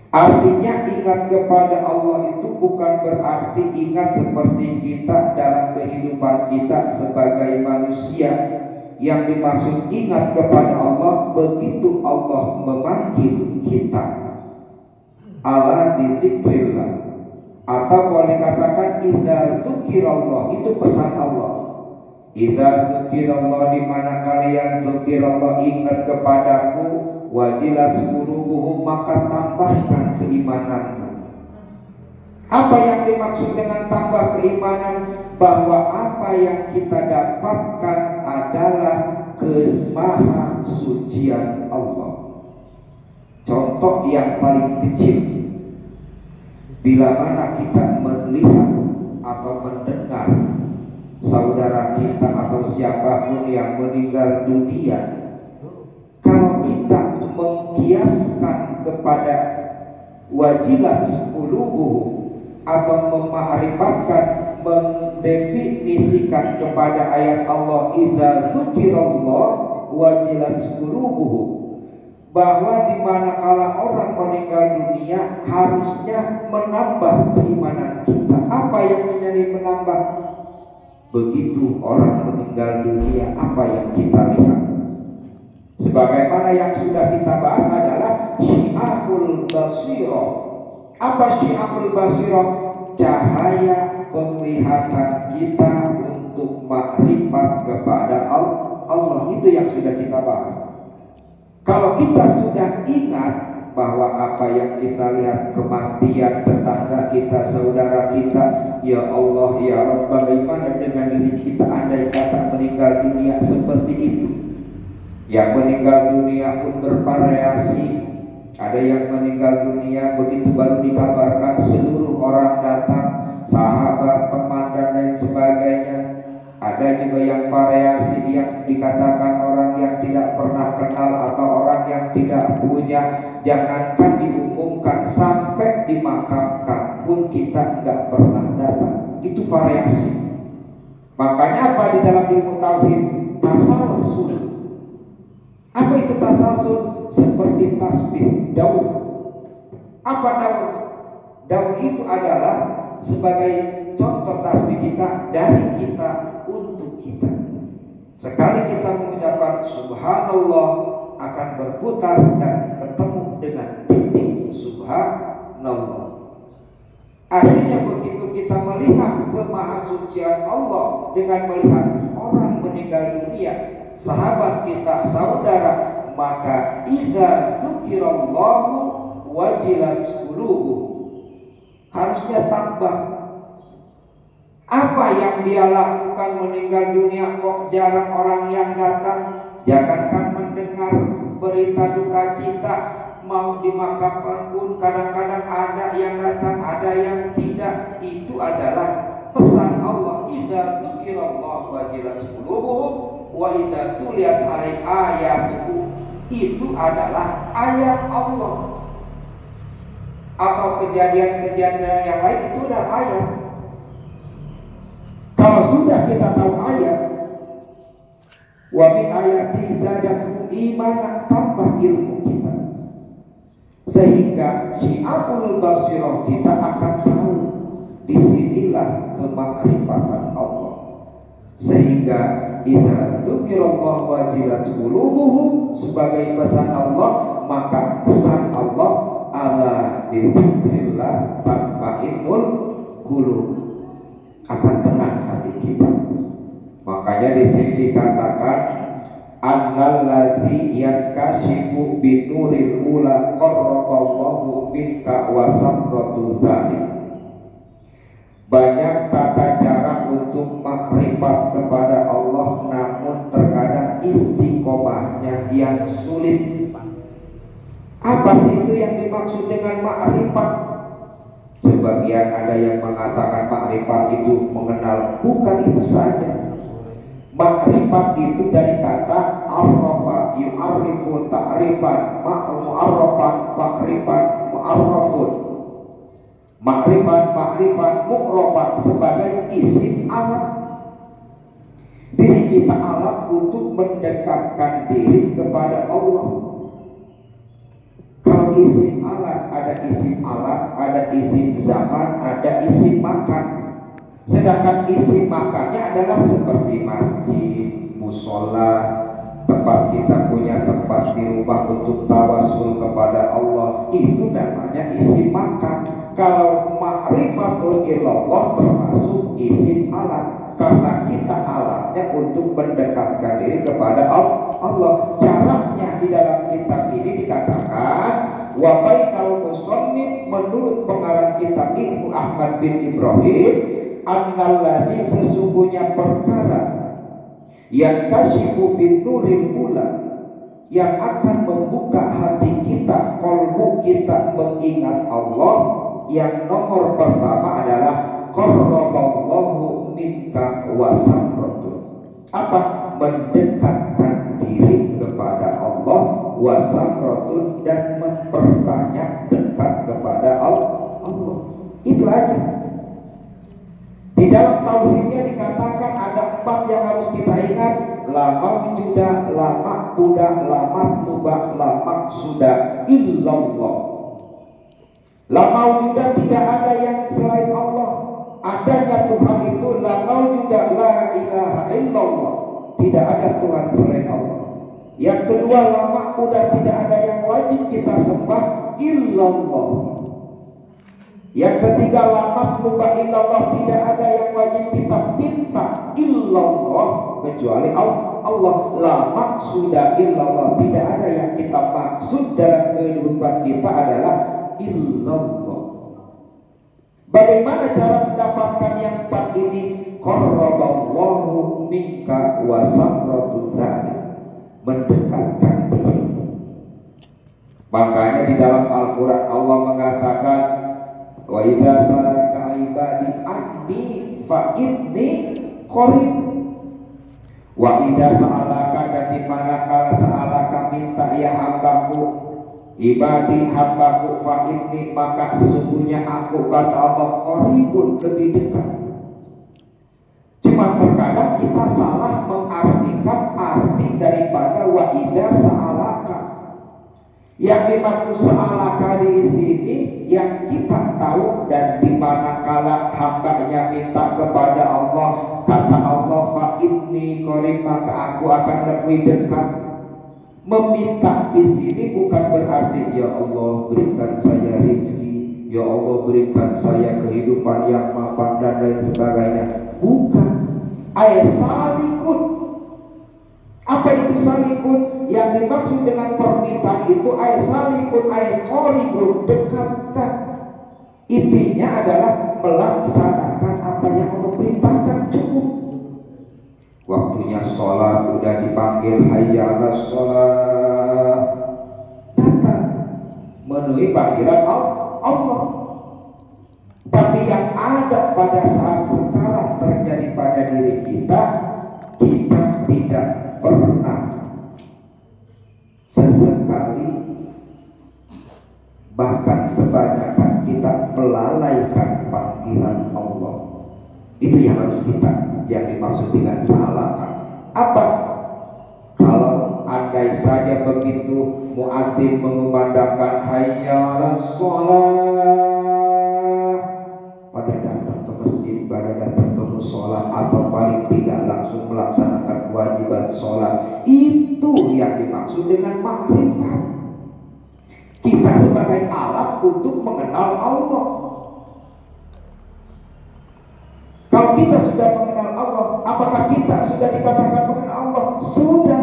Artinya ingat kepada Allah itu bukan berarti ingat seperti kita dalam kehidupan kita sebagai manusia. Yang dimaksud ingat kepada Allah begitu Allah memanggil kita, ala bizikrillah, atau boleh katakan idza dzukirallah, itu pesan Allah. Idza dzukirallah, di mana kalian dzukirallah, ingat kepadaku, wajilat qulubuhum, maka tambahkan keimananmu. Apa yang dimaksud dengan tambah keimanan? Bahwa apa yang kita dapatkan adalah kemaha sucian Allah. Contoh yang paling kecil, bila mana kita melihat atau mendengar saudara kita atau siapapun yang meninggal dunia, kalau kita mengkiaskan kepada wajilat qulubuhum atau mema'rifatkan, mendefinisikan kepada ayat Allah idza dzukirallah wajilat qulubuhum, bahwa di manakala orang meninggal dunia harusnya menambah keimanan kita. Apa yang menjadi menambah? Begitu orang meninggal dunia, apa yang kita lihat? Sebagaimana yang sudah kita bahas adalah syi'abul basirah. Apa syi'abul basirah? Cahaya penglihatan kita untuk makrifat kepada Allah. Itu yang sudah kita bahas. Kalau kita sudah ingat bahwa apa yang kita lihat, kematian tetangga kita, saudara kita, ya Allah, ya Rabb, bagaimana dengan diri kita andai kata meninggal dunia seperti itu? Yang meninggal dunia pun bervariasi. Ada yang meninggal dunia begitu baru dikabarkan seluruh orang datang, sahabat, teman, dan lain sebagainya. Ada juga yang variasi, yang dikatakan orang yang tidak pernah kenal atau orang yang tidak punya. Jangankan diumumkan, sampai dimakamkan pun kita nggak pernah datang. Itu variasi. Makanya apa di dalam ilmu tauhid? Tasalsul. Apa itu tasalsul? Seperti tasbih daun. Apa daun? Daun itu adalah sebagai contoh tasbih kita, dari kita untuk kita. Sekali kita mengucapkan subhanallah, akan berputar dan ketemu dengan titik subhanallah. Artinya begitu kita melihat kemahasucian Allah dengan melihat orang meninggal dunia, sahabat kita, saudara, maka idza dzukirallahu wajilat qulubuhum, harusnya tambah. Apa yang dia lakukan meninggal dunia kok jarang orang yang datang? Jangankan mendengar berita duka cita, mau dimakamkan pun kadang-kadang ada yang datang, ada yang tidak. Itu adalah pesan Allah, idza dzukirallahu wajilat qulubuhum wa idza tuliyat 'alaihim ayatuhu. Itu adalah ayat Allah. Atau kejadian-kejadian yang lain itu adalah ayat. Kalau sudah kita tahu ayat, wa min ayati zadatuhum imana, tambah ilmu kita, sehingga syi'abul basirah kita akan tahu disinilah kemakrifatan Allah. Sehingga idza dzukirallah wajilat qulubuhum, sebagai pesan Allah, maka kesan Allah ala dzikrillah tatma'innul qulub, akan tenang hati kita. Makanya di sini dikatakan annalladzi yakashifu binuril ula qarraballahu minka wa samratu dzalik. Banyak tata cara untuk makrifat kepada Allah, namun terkadang istiqomahnya yang sulit. Apa sih itu yang dimaksud dengan makrifat? Sebagian ada yang mengatakan makrifat itu mengenal. Bukan itu saja. Makrifat itu dari kata arrafa yu'arrifu ta'rifan, mu'arrafan makrifat mu'arrafun. Makrifat mu'rafan sebagai isim alat. Diri kita alat untuk mendekatkan diri kepada Allah. Kalau isim alat, ada isim alat, ada isim zaman, ada isim makan. Sedangkan isim makannya adalah seperti masjid, musola, tempat kita punya tempat di rumah untuk tawasul kepada Allah, itu namanya isim makan. Kalau ma'rifatun illallah termasuk isim alat, karena kita alatnya untuk mendekatkan diri kepada Allah. Caranya di dalam kitab ini dikatakan wa bainal musannif, menurut pengarang kitab Ibnu Ahmad bin Ibrahim, annalladzi, sesungguhnya perkara yang kasyifu bin nuril ula, yang akan membuka hati kita, qalbu kita mengingat Allah, yang nomor pertama adalah qarraballahu minka wa samratun. Apa? Mendekatkan diri kepada Allah, wa samratun, dan memperbanyak dekat kepada Allah. Itu aja. Di dalam tauhidnya dikatakan ada 4 yang harus kita ingat: la mawjuda, la ma'buda, la matluba, la maqsuda illallah. La mawjuda, tidak ada yang selain Allah. Adanya Tuhan itu la mawjuda, la ilaha illallah, tidak ada Tuhan selain Allah. Yang kedua, la ma'buda, tidak ada yang wajib kita sembah illallah. Yang ketiga, la matluba illallah, tidak ada yang wajib kita minta illallah kecuali Allah. La maqsuda illallah, tidak ada yang kita maksud dalam kehidupan kita adalah illallah. Bagaimana cara mendapatkan yang 4 ini? Qarraballahu minka wa samratun dzalik, mendekatkan diri. Makanya di dalam Al-Quran Allah mengatakan, wa idza salaka ibadi anni fa inni qarib. Wa idza sa'alaka, dan di manakala sa'alaka minta ya hambaku, ibadi hambaku, fa inni, maka sesungguhnya aku, kata Allah, qaribun, lebih dekat. Cuma terkadang kita salah mengartikan arti daripada wa idza sa'alaka. Yang dimaksud sa'alaka di sini yang kita tahu, dan di manakala hambanya minta kepada Allah, kata Allah, fa inni qarib, maka aku akan lebih dekat. Meminta di sini bukan berarti ya Allah berikan saya rezeki, ya Allah berikan saya kehidupan yang mapan dan lain sebagainya. Bukan. Salikun. Apa itu salikun? Yang dimaksud dengan permintaan itu salikun, qaribun, dekatkan. Intinya adalah melaksanakan apa yang Allah perintahkan, cukup. Waktunya sholat udah dipanggil hayya 'alas sholat, datang memenuhi panggilan Allah. Tapi yang ada pada saat sekarang terjadi pada diri kita, kita tidak pernah sesekali, bahkan kebanyakan kita melalaikan panggilan Allah. Itu yang harus kita, yang dimaksud dengan salahkan. Apa? Kalau andai saja begitu muadzin mengumandangkan hayya 'alas shalah, pada datang ke masjid, pada datang ke mushola, atau paling tidak langsung melaksanakan kewajiban sholat, itu yang dimaksud dengan makrifat. Kita sebagai alat untuk mengenal Allah. Kalau kita sudah mengenal Allah, apakah kita sudah dikatakan mengenal Allah? Sudah.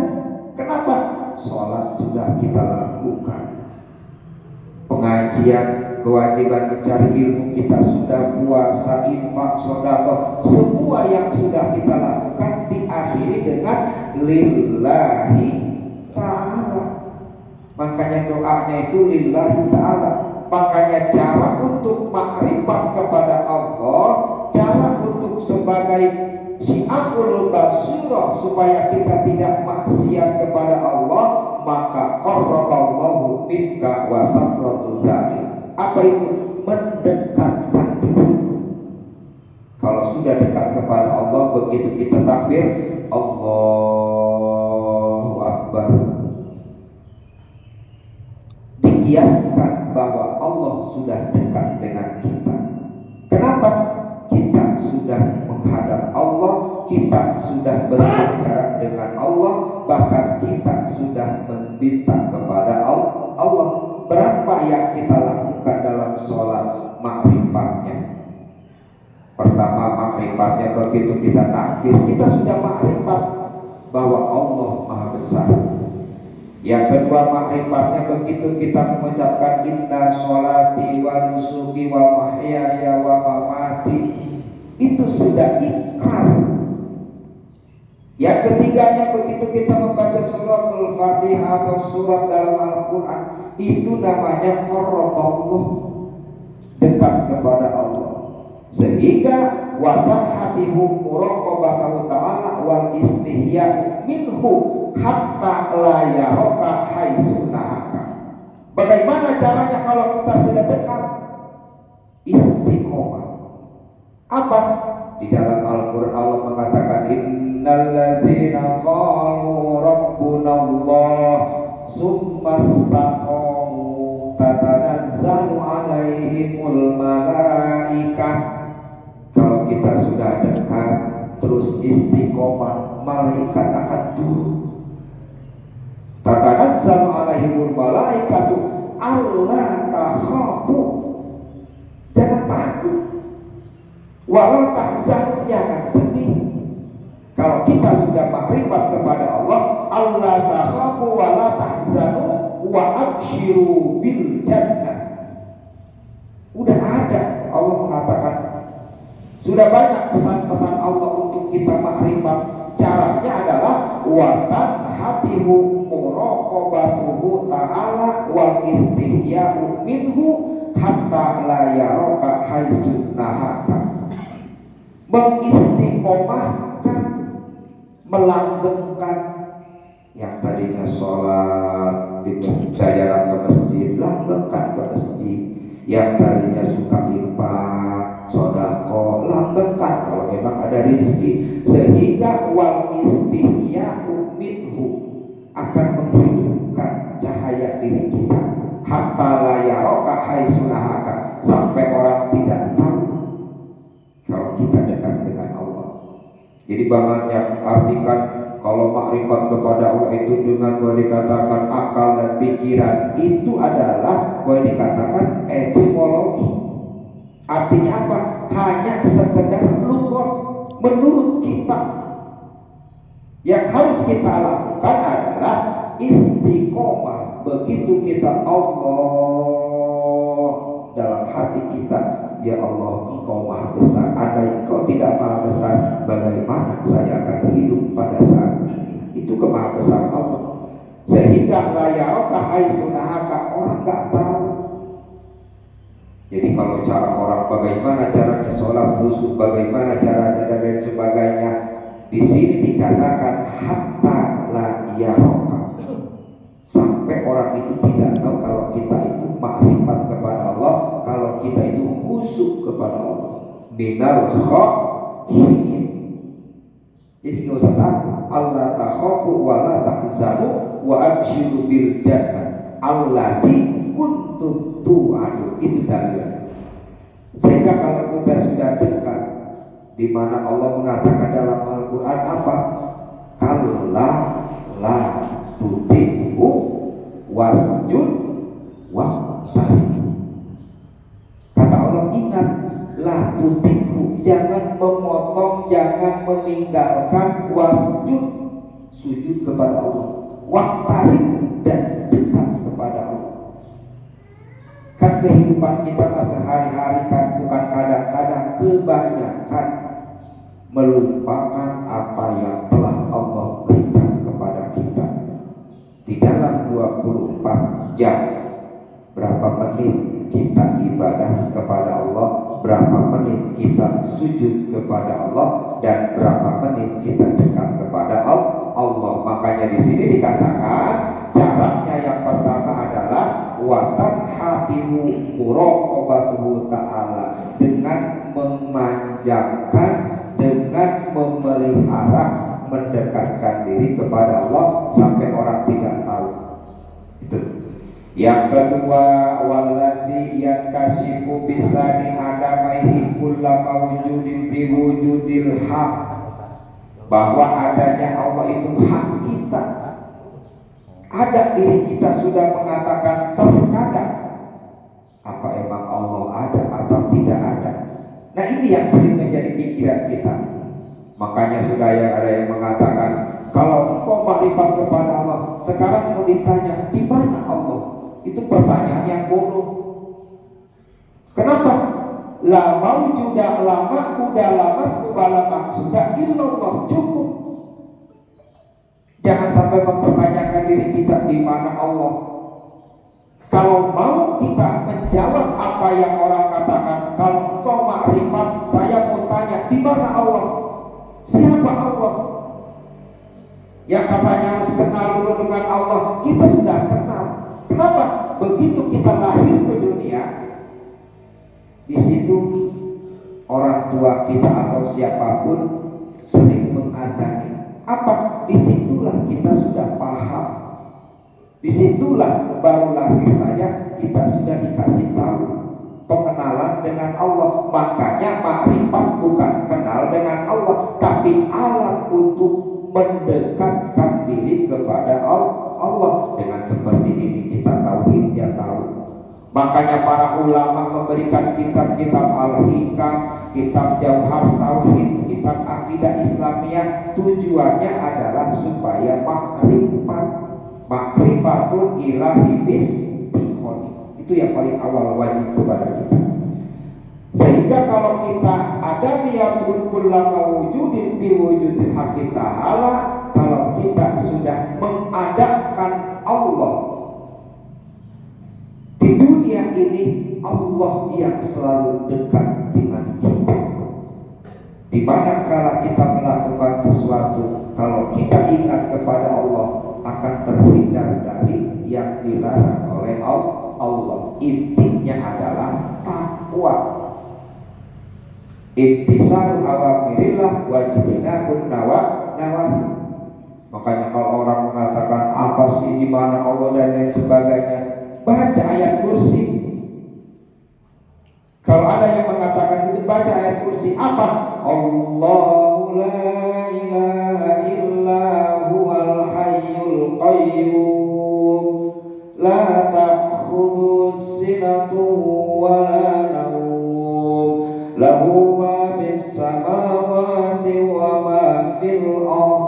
Kenapa? Sholat sudah kita lakukan. Pengajian, kewajiban mencari ilmu kita sudah, puasa, infak, sedekah, semua yang sudah kita lakukan diakhiri dengan lillahi ta'ala. Makanya doanya itu lillahi ta'ala. Makanya cara untuk makrifat kepada Allah, cara untuk sebagai syi'abul basirah supaya kita tidak maksiat kepada Allah, maka qarraballahu minka wa samratun dzalik. Apa itu? Mendekatkan diri. Kalau sudah dekat kepada Allah, begitu kita takbir Allahu Akbar, dikiaskan yang kita lakukan dalam sholat makrifatnya. Pertama, makrifatnya begitu kita takbir, kita sudah makrifat bahwa Allah Maha Besar. Yang kedua, makrifatnya begitu kita mengucapkan inna sholati wa nusuki wa mahyaya wa mamati, itu sudah ikrar. Yang ketiganya, begitu kita membaca suratul Fatihah atau surat dalam Al-Quran, itu namanya qarraballah, dekat kepada Allah. Sehingga watan hatihu muraqabatahu ta'ala wal istihya minhu hatta la yaraka haitsu nahaka. Bagaimana caranya kalau kita sudah dekat? Istiqomah. Apa? Di dalam Al-Quran Allah mengatakan innalladzina qalu rabbunallah summa istaqamu tatanazzalu alaihimul malaikah. Kalau kita sudah dekat terus istiqomah, malaikat akan turun. Tatanazzalu alaihimul malaikatu alla takhafu, jangan takut. Walau tahzan, jangan sedih. Kalau kita sudah makrifat kepada Allah, Allah takhafu wa la tahzanu wa abshiru bil jannah. Udah ada, Allah mengatakan. Sudah banyak pesan-pesan Allah untuk kita makrifat. Caranya adalah watan hatihu muraqabatuhu ta'ala wal istihya'u minhu hatta la yaraka haitsu nahaka. Mengistiqomahkan, melanggengkan. Yang tadinya sholat di masjid, jarang ke masjid, langgengkan ke masjid. Yang tadinya suka infak, sodako, langgengkan kalau memang ada rezeki. Sehingga wal istihya'u minhu, akan menghidupkan cahaya diri kita. Hatta la yaraka haitsu nahaka, sampai orang tidak tahu kalau kita dekat dengan Allah. Jadi banyak artikan kalau makrifat kepada Allah itu dengan boleh dikatakan akal dan pikiran, itu adalah boleh dikatakan etimologi. Artinya apa? Hanya sekedar lugat menurut kita. Yang harus kita lakukan adalah istiqomah. Begitu kita Allah dalam hati kita, ya Allah, Engkau Maha Besar. Andai Engkau tidak Maha Besar, bagaimana saya akan hidup pada saat ini? Itu kemaha besar Allah. Sehingga la yaraka haitsu nahaka, orang enggak tahu. Jadi kalau cara orang bagaimana caranya sholat khusyuk, bagaimana caranya dan lain sebagainya, di sini dikatakan hatta la yaraka, sampai orang itu tidak tahu kalau kita itu makrifat kepada Allah, kalau kita itu khusyuk kepada Allah. Minal khairin. Jadi nggak usah takut. Allah takhafu wa la tahzanu wa abshiru bil jannah allati kuntum tu'adu. Itu dalilnya. Sehingga kalau kita sudah dekat, di mana Allah mengatakan dalam Al-Quran apa? Kalla la tuti'hu wasjud waqtarib. Kata Allah, ingat, la tuti'hu, jangan memotong, jangan meninggalkan wasjud, sujud kepada Allah, waqtarib, dan dekat kepada Allah. Kan kehidupan kita sehari-hari kan bukan kadang-kadang, kebanyakan melupakan apa yang telah Allah berikan kepada kita. Di dalam 24 jam, berapa menit kita ibadah kepada Allah, berapa menit kita sujud kepada Allah, dan berapa menit kita dekat kepada Allah. Makanya di sini dikatakan caranya yang pertama adalah watan hatimu muraqabatuhu ta'ala, dengan memanjangkan, dengan memelihara, mendekatkan diri kepada Allah sampai orang tidak tahu. Itu. Yang kedua, wallati yankashifu bisani adamaihi kullama wujudin biwujudil haq, bahwa adanya Allah itu hak kita. Ada diri kita sudah mengatakan terkadang ini yang sering menjadi pikiran kita. Makanya sudah ada yang mengatakan, kalau engkau makrifat kepada Allah, sekarang mau ditanya, di mana Allah? Itu pertanyaan yang bodoh. Kenapa? La maujuda lama udah lama kubala maksuda illallah, cukup. Jangan sampai mempertanyakan diri kita di mana Allah. Kalau mau kita menjawab apa yang orang katakan, kalau engkau makrifat, saya mau tanya, di mana Allah? Siapa Allah? Yang katanya harus kenal dulu dengan Allah, kita sudah kenal. Kenapa? Begitu kita lahir ke dunia, di situ orang tua kita atau siapapun sering mengadzani. Apa? Disitulah kita sudah paham. Disitulah baru lahir saja kita sudah dikasih tahu pengenalan dengan Allah. Makanya makrifat bukan kenal dengan Allah, tapi alat untuk mendekatkan diri kepada Allah. Dengan seperti ini kita tauhidnya tahu. Makanya para ulama memberikan kitab-kitab al-hikam, kitab jauhar tauhid, kitab akidah Islamiyah, tujuannya adalah supaya makrifatun ilahi bismikoni. Itu yang paling awal wajib kepada kita. Sehingga kalau kita ada miyatun kullama wujudin bi wujudil haqqi ta'ala, kalau kita sudah mengadakan Allah di dunia ini, Allah yang selalu dekat dengan kita. Di mana kala kita melakukan sesuatu, kalau kita ingat kepada Allah, akan terhindar dari yang dilarang oleh Allah. Intinya adalah takwa. Intisar awamirillah wajibinahun nawahi. Makanya kalau orang mengatakan apa sih, di mana Allah dan lain sebagainya, baca ayat kursi. Kalau ada yang mengatakan itu, baca ayat kursi. Apa? Allahu la ilaha illa huwal hayyul qayyum la ta'khudhuhu sinatun wa la nawm lahu ma bis samawati wa ma fil ardh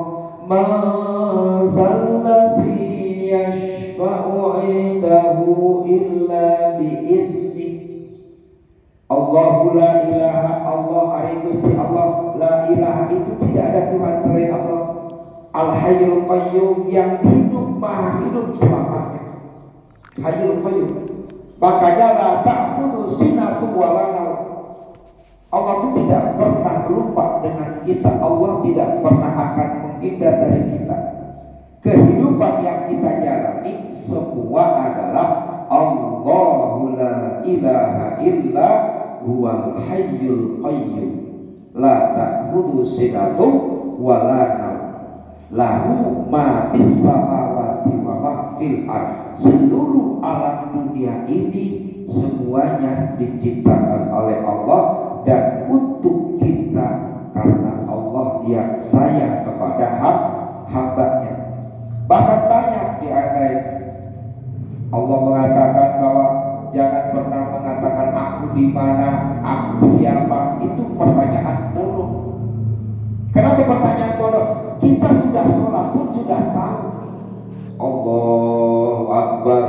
man dzal ladzi yashfa'u 'indahu illa bi'idznih. Allahu la ilaha, Allah ari Gusti Allah, la ilaha itu tidak ada Tuhan selain Allah. Al-Hayyul Qayyum, yang hidup, maha hidup selamanya. Hayyul Qayyum. Makanya la ta'khudhu sinatun wa la nawm. Allah itu tidak pernah lupa dengan kita. Allah tidak pernah akan menghindar dari kita. Kehidupan yang kita jalani semua adalah Allahu la ilaha illa huwal hayyul qayyum la ta'khudhu sinatun wa la nawm lahu ma bis samawati wa ma fil ardh. Seluruh alam dunia ini semuanya diciptakan oleh Allah dan untuk kita, karena Allah yang sayang kepada hambanya. Bahkan banyak di ayat Allah mengatakan bahwa jangan pernah mengatakan aku di mana, aku siapa. Itu pertanyaan bodoh. Kenapa pertanyaan bodoh? Kita sudah sholat pun sudah tahu. Allahu Akbar,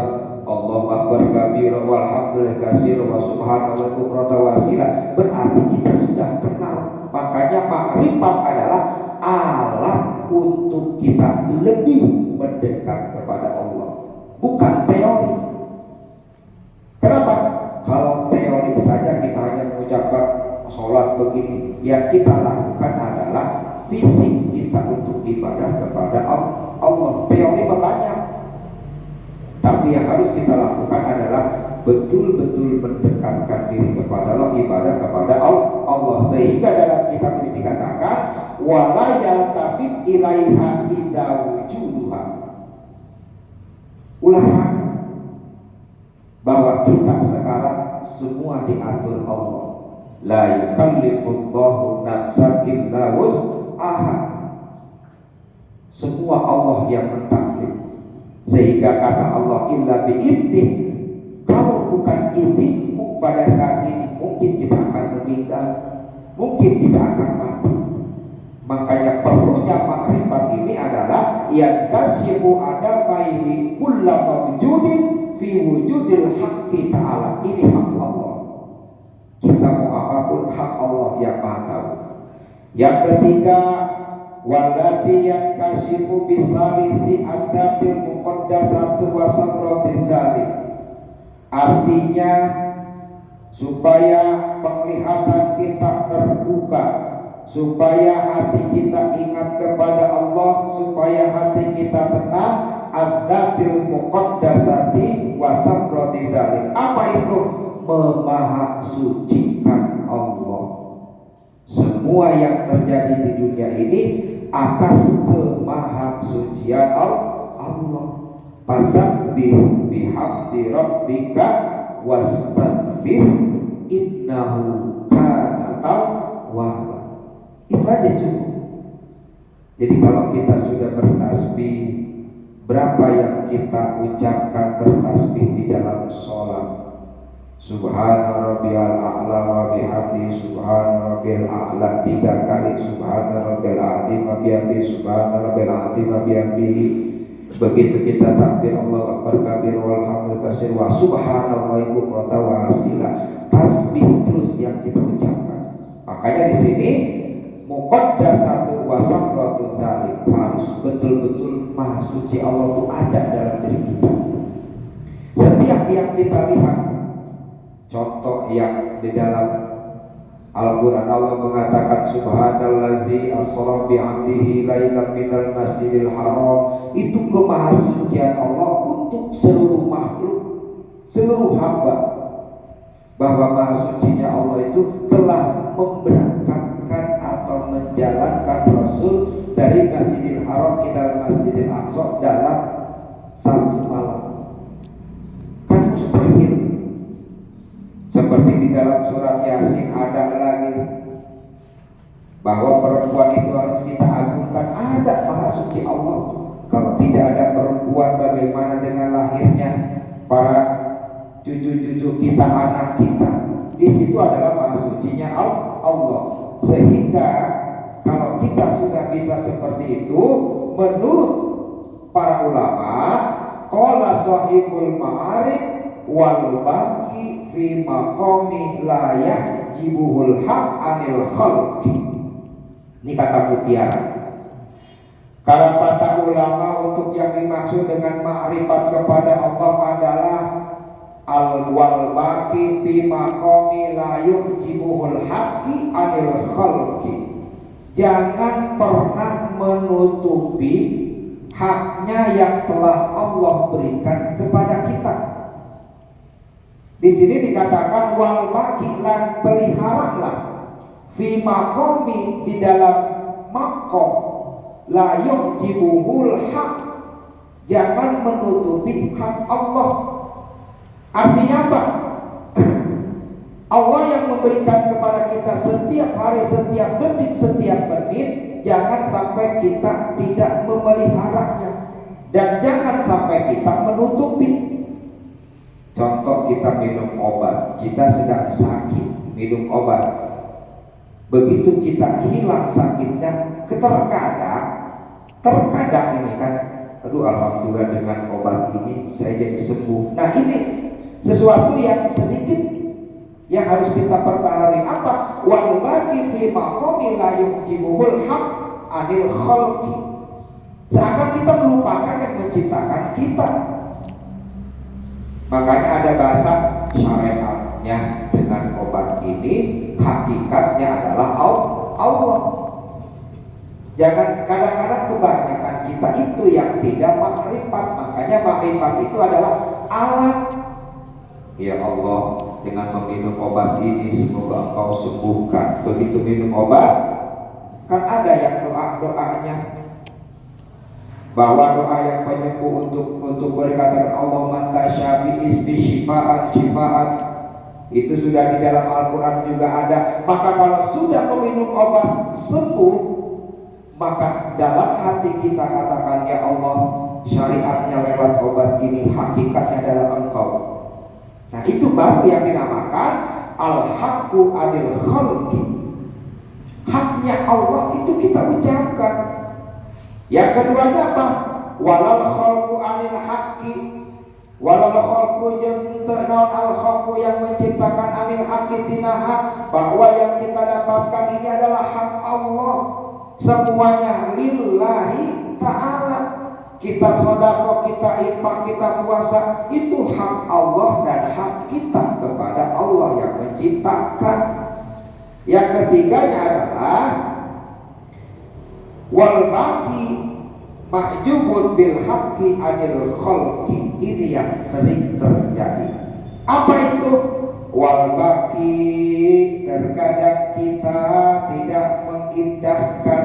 Allahu Akbar kabir, walhamdulillah katsir, wa subhanallah bukrata wa asila. Berarti kita sudah kenal. Makanya makrifat adalah alat untuk kita lebih mendekat kepada Allah, bukan teori. Kenapa? Kalau teori saja kita hanya mengucapkan sholat begini, yang kita lakukan adalah fisik kita untuk ibadah kepada Allah. Teori banyak, tapi yang harus kita lakukan adalah betul-betul mendekatkan diri kepada Allah, ibadah kepada Allah. Sehingga dalam kitab ini dikatakan wala yaltafit ilaiha idza wujuduha. Ulama bahwa kita sekarang semua diatur Allah. La yukallifullahu nafsan illa wus'aha. Semua Allah yang mentakdir. Sehingga kata Allah illa bi'idnih. Kalau bukan idhmu pada saat ini mungkin kita akan meninggal. mungkin tidak akan mati. Makanya perlunya makrifat ini adalah yang kasibu ada baihi kulla mawjudin fi wujudil haqqi ta'ala. Ini hak Allah. Kita mau apapun hak Allah yang Maha tahu. Yang ketiga, wallati yang kasibu bisalisi adatil muqaddasatu wa sabratil dzalik. Artinya supaya penglihatan kita terbuka, supaya hati kita ingat kepada Allah, supaya hati kita tenang, adzatil muqaddasati wa sabratil dzalik. Apa itu? Memahasucikan Allah. Semua yang terjadi di dunia ini atas kemahasucian Allah. Fasabbih bihamdi rabbika wastaghfir innahu kana tawwaba. Itu aja cukup. Jadi kalau kita sudah bertasbih, berapa yang kita ucapkan bertasbih di dalam sholat? Subhana rabbiyal a'la wa bihamdi subhana rabbiyal a'la 3 kali, subhana rabbiyal azim wa bihamdi subhana rabbiyal azim wa bihamdi. Begitu kita takbir Allahu akbar kabir walhamdulillah katsir wa subhanallahi bukratan wa asila. Tasbih terus yang kita ucapkan. Makanya di sini muqaddasatu wa sabratu dzalik, harus betul-betul maha suci Allah itu ada dalam diri kita. Setiap yang kita lihat, contoh yang di dalam Al-Quran Allah mengatakan subhanalladzi asra bi'abdihi lailan minal masjidil haram. Itu kemahasucian Allah untuk seluruh makhluk, seluruh hamba, bahwa maha sucinya Allah itu telah memberangkatkan atau menjalankan Rasul dari Masjidil Haram ke Masjidil Aqsa dalam satu malam. Kan mustahil. Seperti di dalam surat Yasin ada lagi bahwa perempuan itu harus kita agungkan. Ada maha suci Allah. Kalau tidak ada perempuan, bagaimana dengan lahirnya para cucu-cucu kita, anak kita? Di situ adalah maha sucinya Allah. Sehingga kalau kita sudah bisa seperti itu, menurut para ulama, qala sahibul ma'arif wal baqi fi maqami la yahjibuhul haq anil khalqi. Ini kata Mutiara. Karena kata ulama, untuk yang dimaksud dengan ma'rifat kepada Allah adalah al-wal baqi fi maqami la yahjibuhul haqqi anil khalqi. Jangan pernah menutupi haknya yang telah Allah berikan kepada kita. Di sini dikatakan wal baqi, lan peliharalah fi maqami, di dalam maqam, la yujibuhul haq, jangan menutupi hak Allah. Artinya apa? Allah yang memberikan kepada kita setiap hari, setiap detik, setiap menit, jangan sampai kita tidak memeliharanya, dan jangan sampai kita menutupi. Contoh, kita minum obat, kita sedang sakit, minum obat. Begitu kita hilang sakitnya, terkadang ini kan, aduh alhamdulillah dengan obat ini saya jadi sembuh. Nah, ini sesuatu yang sedikit yang harus kita pertahankan. Apa? Wal baqi fi maqami la yujibuhul haq anil khalqi. Seakan kita melupakan yang menciptakan kita. Makanya ada bahasa syariatnya dengan obat ini, hakikatnya adalah Allah. Jangan kadang-kadang kebanyakan kita itu yang tidak makrifat. Makanya makrifat itu adalah alat. Ya Allah, dengan meminum obat ini semoga Engkau sembuhkan. Begitu minum obat, kan ada yang doanya, bahwa doa yang penyembuh untuk berkata Allahumma tasyabi isbi syifaan. Itu sudah di dalam Al-Quran juga ada. Maka kalau sudah meminum obat sembuh, maka dalam hati kita katakan, ya Allah, syariatnya lewat obat ini, hakikatnya adalah Engkau. Nah, itu baru yang dinamakan al-haqqu anil khalqi. haknya Allah itu kita ucapkan. Yang keduanya apa? Walal khalqu anil haqqi, walal khalqu jeung teu naon al khalqu yang menciptakan anil haqqi tina hak, bahwa yang kita dapatkan ini adalah hak Allah. Semuanya lillahi ta'ala. Kita sedekah, kita infak, kita puasa, itu hak Allah dan hak kita kepada Allah yang menciptakan. Yang ketiganya adalah wal baqi mahjubun bil haqqi anil khalqi. Ini yang sering terjadi. Apa itu? Wal baqi, terkadang kita tidak mengindahkan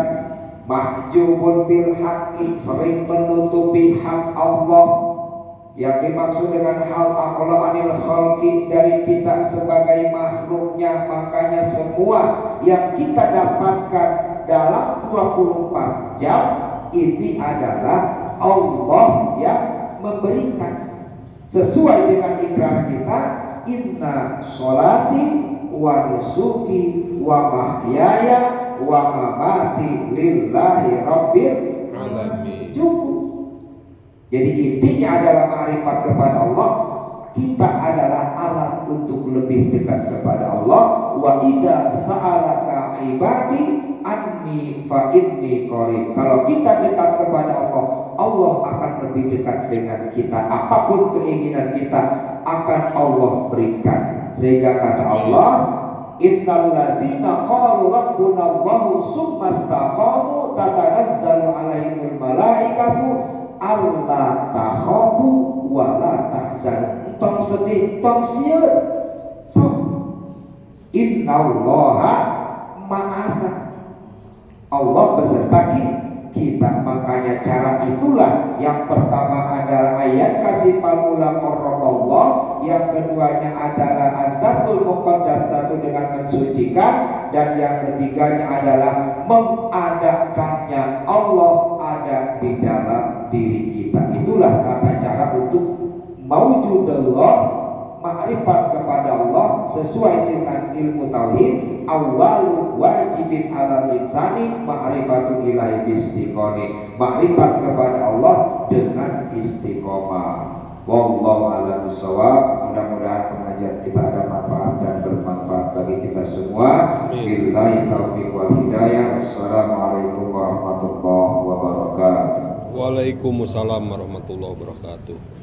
mahjubun bil haqqi, sering menutupi hak Allah. Yang dimaksud dengan hal aqla anil khalqi, dari kita sebagai makhluknya. Makanya semua yang kita dapatkan dalam 24 jam ini adalah Allah yang memberikan. Sesuai dengan ikrar kita, inna sholati wa nusuki wa mahyaya wa mamati lillahi rabbil alamin. Cukup. Jadi intinya adalah ma'rifat kepada Allah. Kita adalah alat untuk lebih dekat kepada Allah. Wa idza sa'alaka ibadi anni fa inni qarib. Kalau kita dekat kepada Allah, Allah akan lebih dekat dengan kita. Apapun keinginan kita akan Allah berikan. Sehingga kata Allah, innal ladzina qalu rabbuna Allahu tsumma istaqamu tatanazzalu alaihimul malaikatu alla takhafu wa la tahzanu. Tong sedih, tong sieun. So, innallaha ma'ana. Allah beserta kita. Makanya cara itulah yang pertama adalah ayat kasih pamula qarraballah, yang keduanya adalah antatul muqaddasatu dengan mensucikan, dan yang ketiganya adalah mengadakannya Allah ada di dalam diri kita. Itulah tata cara untuk maujudullah, ma'rifat kepada Allah sesuai dengan ilmu tauhid. Awalu wajibin ala insani ma'rifatu ilahi istiqoni, ma'rifat kepada Allah dengan istiqomah. Wallahu a'lam bishawab. Mudah-mudahan pengajian kita ada manfaat dan bermanfaat bagi kita semua. Billahi taufiq wal hidayah. Wassalamualaikum warahmatullahi wabarakatuh. Waalaikumsalam warahmatullahi wabarakatuh.